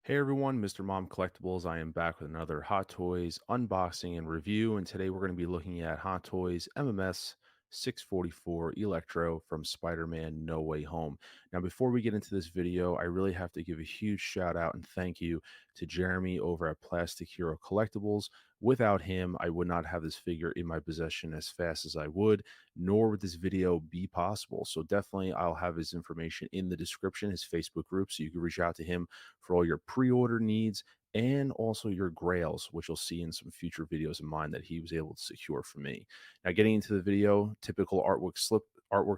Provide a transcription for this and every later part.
Hey everyone, Mr. Mom Collectibles. I am back with another Hot Toys unboxing and review. And today we're going to be looking at Hot Toys MMS 644 Electro from Spider Man No Way Home. Now, before we get into this video, I really have to give a huge shout out and thank you to Jeremy over at Plastic Hero Collectibles. Without him, I would not have this figure in my possession as fast as I would, nor would this video be possible. So, definitely, I'll have his information in the description, his Facebook group, so you can reach out to him for all your pre-order needs and also your grails, which you'll see in some future videos of mine that he was able to secure for me. Now, getting into the video, typical artwork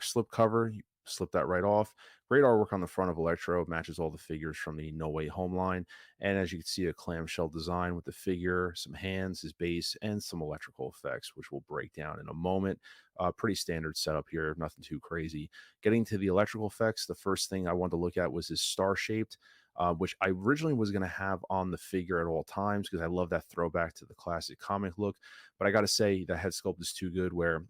slip cover. You slip that right off. Great artwork on the front of Electro, matches all the figures from the No Way Home line. And as you can see, a clamshell design with the figure, some hands, his base, and some electrical effects, which we'll break down in a moment. Pretty standard setup here, nothing too crazy. Getting to the electrical effects, the first thing I wanted to look at was his star-shaped, which I originally was going to have on the figure at all times because I love that throwback to the classic comic look. But I got to say, the head sculpt is too good where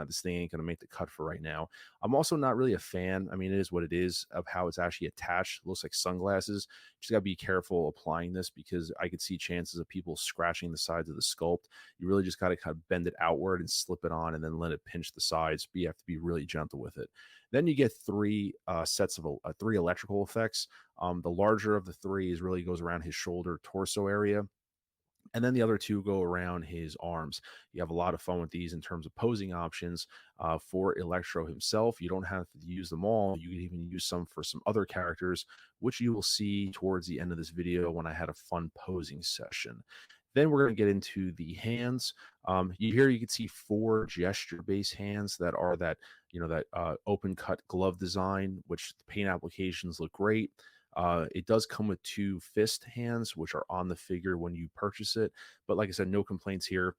this thing ain't going to make the cut for right now. I'm also not really a fan. I mean, it is what it is of how it's actually attached. It looks like sunglasses. Just got to be careful applying this because I could see chances of people scratching the sides of the sculpt. You really just got to kind of bend it outward and slip it on and then let it pinch the sides. But you have to be really gentle with it. Then you get three sets of three electrical effects. The larger of the three is really goes around his shoulder torso area. And then the other two go around his arms. You have a lot of fun with these in terms of posing options for Electro himself. You don't have to use them all. You can even use some for some other characters, which you will see towards the end of this video when I had a fun posing session. Then we're going to get into the hands. You can see four gesture-based hands that are that open cut glove design, which the paint applications look great. It does come with two fist hands, which are on the figure when you purchase it. But like I said, no complaints here.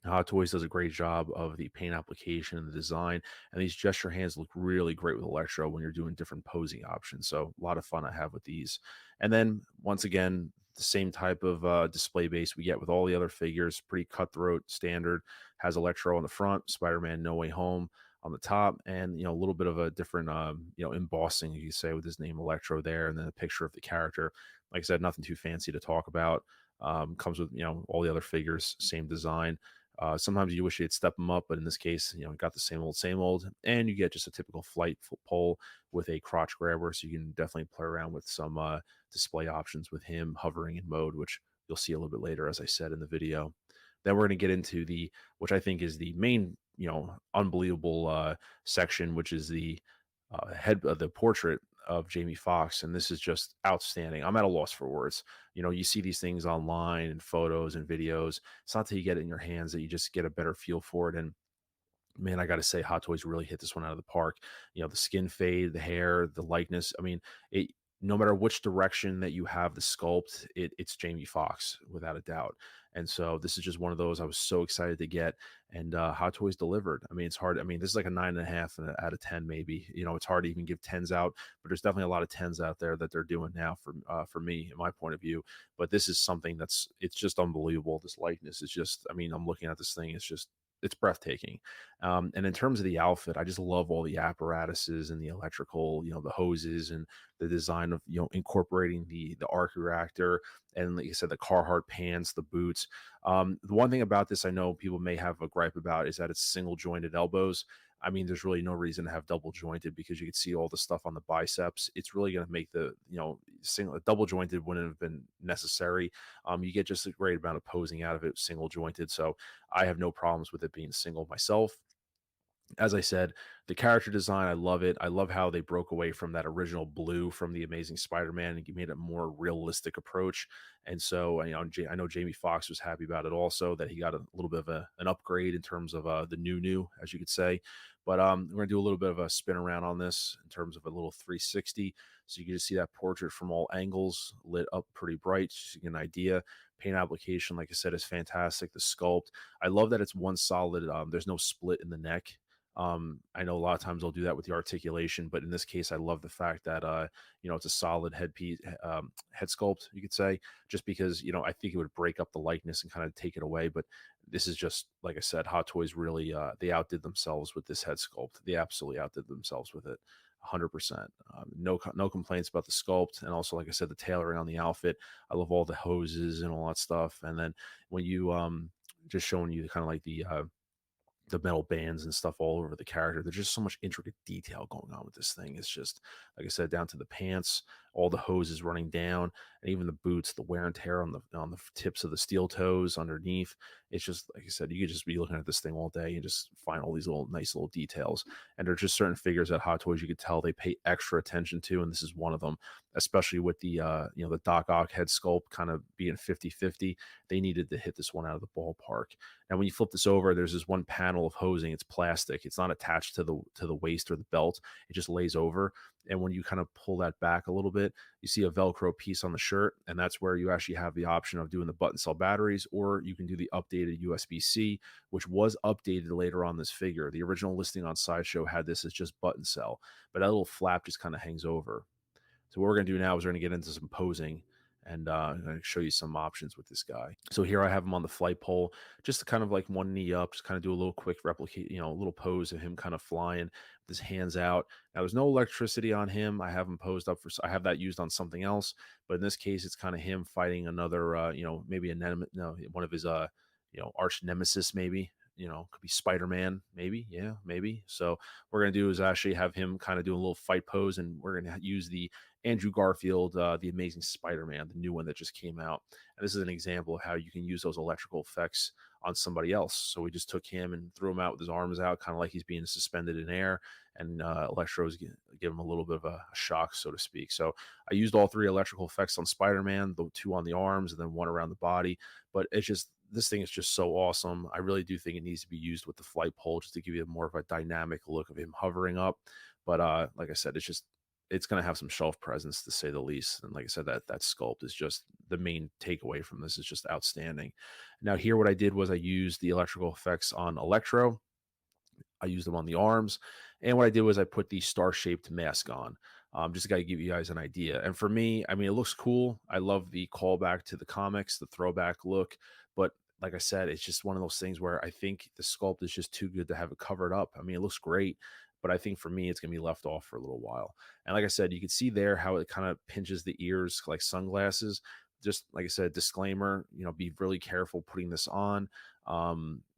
Hot Toys does a great job of the paint application and the design, and these gesture hands look really great with Electro when you're doing different posing options. So a lot of fun I have with these. And then once again, the same type of display base we get with all the other figures, pretty cutthroat standard. Has Electro on the front, Spider-Man No Way Home on the top, and a little bit of a different embossing, you could say, with his name Electro there, and then a picture of the character. Like I said, nothing too fancy to talk about. Comes with all the other figures, same design. Sometimes you wish you'd step them up, but in this case, got the same old, and you get just a typical flight pole with a crotch grabber, so you can definitely play around with some display options with him hovering in mode, which you'll see a little bit later, as I said in the video. Then we're going to get into which I think is the main, unbelievable section, which is the head of the portrait of Jamie Foxx, and this is just outstanding. I'm at a loss for words. You see these things online and photos and videos. It's not until you get it in your hands that you just get a better feel for it. And man, I got to say, Hot Toys really hit this one out of the park. The skin fade, the hair, the likeness. I mean, no matter which direction that you have the sculpt, it's Jamie Foxx without a doubt. And so this is just one of those I was so excited to get, and Hot Toys delivered. I mean, it's hard. I mean, this is like a 9.5 out of 10, maybe. It's hard to even give tens out, but there's definitely a lot of tens out there that they're doing now for me, in my point of view. But this is something it's just unbelievable. This likeness is just. I mean, I'm looking at this thing. It's breathtaking. And in terms of the outfit, I just love all the apparatuses and the electrical, the hoses and the design of, incorporating the arc reactor. And like I said, the Carhartt pants, the boots. The one thing about this I know people may have a gripe about is that it's single jointed elbows. I mean, there's really no reason to have double jointed because you can see all the stuff on the biceps. It's really going to make the, single double jointed wouldn't have been necessary. You get just a great amount of posing out of it, single jointed. So I have no problems with it being single myself. As I said, the character design, I love it. I love how they broke away from that original blue from the Amazing Spider-Man and made a more realistic approach. And so, I know Jamie Foxx was happy about it also, that he got a little bit of an upgrade in terms of the new, as you could say. But we're going to do a little bit of a spin around on this in terms of a little 360. So you can just see that portrait from all angles, lit up pretty bright, just to get an idea. Paint application, like I said, is fantastic. The sculpt, I love that it's one solid. There's no split in the neck. I know a lot of times they'll do that with the articulation, but in this case, I love the fact that it's a solid headpiece, head sculpt, you could say, just because I think it would break up the likeness and kind of take it away. But this is just, like I said, Hot Toys really they outdid themselves with this head sculpt. They absolutely outdid themselves with it. 100%. No complaints about the sculpt, and also, like I said, the tailoring on the outfit. I love all the hoses and all that stuff. And then when you just showing you kind of like the metal bands and stuff all over the character. There's just so much intricate detail going on with this thing. It's just, like I said, down to the pants, all the hoses running down, and even the boots, the wear and tear on the tips of the steel toes underneath. It's just, like I said, you could just be looking at this thing all day and just find all these little nice little details. And there's just certain figures at Hot Toys you could tell they pay extra attention to, and this is one of them. Especially with the the Doc Ock head sculpt kind of being 50-50, they needed to hit this one out of the ballpark. Now, when you flip this over, there's this one panel of hosing. It's plastic. It's not attached to the waist or the belt. It just lays over. And when you kind of pull that back a little bit, you see a Velcro piece on the shirt, and that's where you actually have the option of doing the button cell batteries, or you can do the updated USB-C, which was updated later on this figure. The original listing on Sideshow had this as just button cell, but that little flap just kind of hangs over. So what we're going to do now is we're going to get into some posing, and I'm going to show you some options with this guy. So here I have him on the flight pole, just to kind of like one knee up, just kind of do a little quick replicate, a little pose of him kind of flying with his hands out. Now there's no electricity on him. I have him posed up I have that used on something else, but in this case, it's kind of him fighting another, maybe one of his, arch nemesis, maybe. Could be Spider-Man, maybe. Yeah, maybe. So we're gonna do is actually have him kind of do a little fight pose, and we're gonna use the Andrew Garfield, the Amazing Spider-Man, the new one that just came out. And this is an example of how you can use those electrical effects on somebody else. So we just took him and threw him out with his arms out, kind of like he's being suspended in air, and Electro's give him a little bit of a shock, so to speak. So I used all three electrical effects on Spider-Man, the two on the arms, and then one around the body. But it's just this thing is just so awesome. I really do think it needs to be used with the flight pole just to give you more of a dynamic look of him hovering up. But like I said, it's going to have some shelf presence to say the least. And like I said, that sculpt is just the main takeaway from this is just outstanding. Now here, what I did was I used the electrical effects on Electro. I used them on the arms. And what I did was I put the star-shaped mask on. Just got to give you guys an idea. And for me, I mean, it looks cool. I love the callback to the comics, the throwback look. But like I said, it's just one of those things where I think the sculpt is just too good to have it covered up. I mean, it looks great, but I think for me, it's going to be left off for a little while. And like I said, you can see there how it kind of pinches the ears like sunglasses. Just like I said, disclaimer, be really careful putting this on.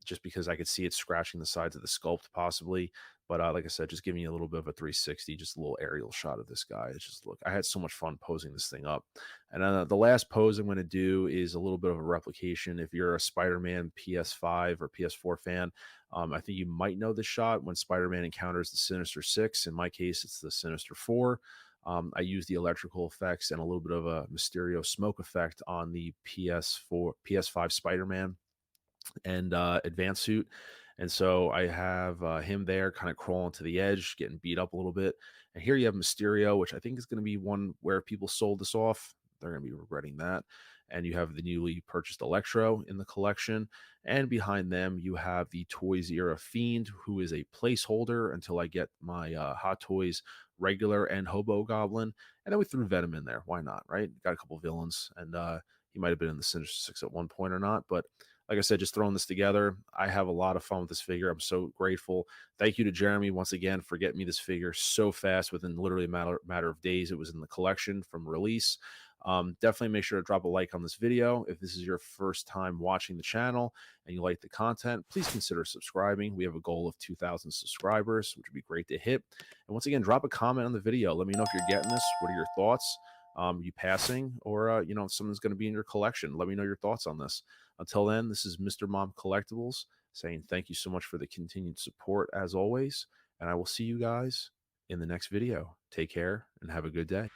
Just because I could see it scratching the sides of the sculpt possibly. But like I said, just giving you a little bit of a 360, just a little aerial shot of this guy. It's just look, I had so much fun posing this thing up. And the last pose I'm going to do is a little bit of a replication. If you're a Spider-Man PS5 or PS4 fan, I think you might know this shot when Spider-Man encounters the Sinister Six. In my case, it's the Sinister Four. I use the electrical effects and a little bit of a Mysterio smoke effect on the PS5 Spider-Man and advanced suit. And so I have him there kind of crawling to the edge, getting beat up a little bit. And here you have Mysterio, which I think is going to be one where people sold this off. They're going to be regretting that. And you have the newly purchased Electro in the collection. And behind them, you have the Toys Era Fiend, who is a placeholder until I get my Hot Toys regular and Hobo Goblin. And then we threw Venom in there. Why not, right? Got a couple villains. And he might have been in the Sinister Six at one point or not. But like I said, just throwing this together. I have a lot of fun with this figure. I'm so grateful. Thank you to Jeremy once again for getting me this figure so fast within literally a matter of days. It was in the collection from release. Definitely make sure to drop a like on this video. If this is your first time watching the channel and you like the content, please consider subscribing. We have a goal of 2,000 subscribers, which would be great to hit. And once again, drop a comment on the video. Let me know if you're getting this. What are your thoughts? You passing, or if someone's going to be in your collection. Let me know your thoughts on this. Until then, this is Mr. Mom Collectibles saying thank you so much for the continued support as always, and I will see you guys in the next video. Take care and have a good day.